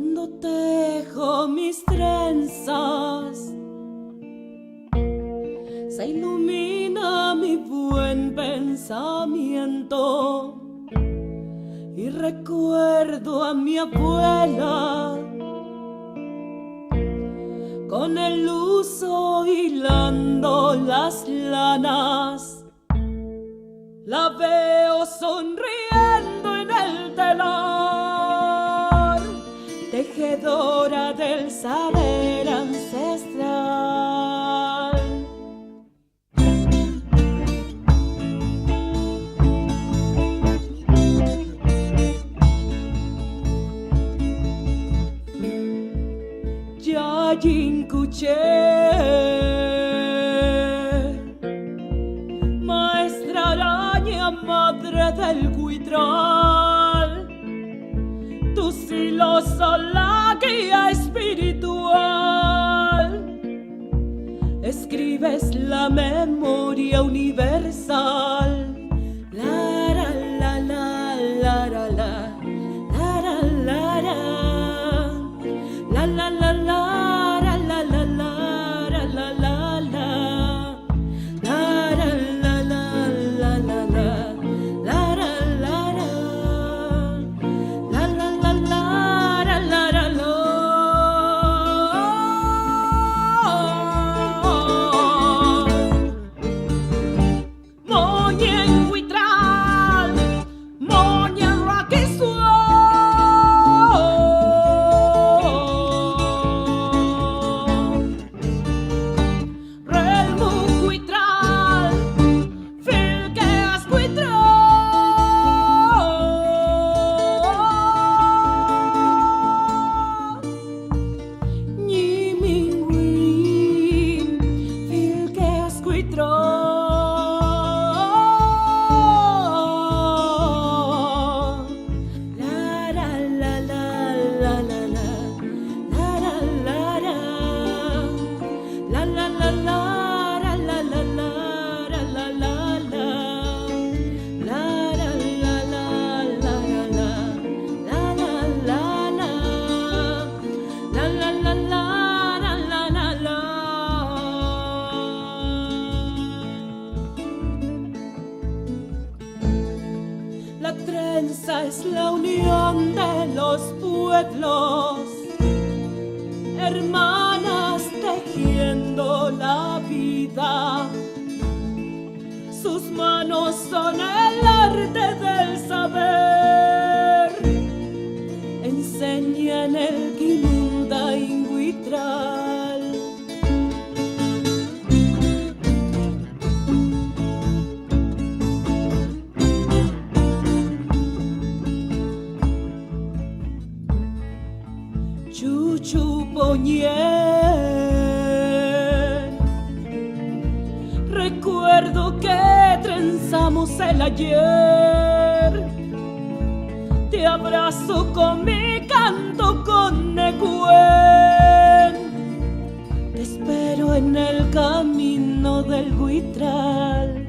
Cuando tejo mis trenzas, se ilumina mi buen pensamiento y recuerdo a mi abuela con el uso hilando las lanas. La veo sonriendo en el telar, tejedora del saber ancestral. Yayincuché, maestra araña, madre del buitral, tu siloso la guía espiritual. Escribes la memoria universal. La la la la la la la la la la la la la la. La trenza es la unión de los pueblos, hermanas tejiendo la vida. Sus manos son el arte del saber, enseñan el Quinunda Inguitral. Chuchupoñé, recuerdo que trenzamos el ayer. Te abrazo con mi canto con Necuen. Te espero en el camino del Huitral.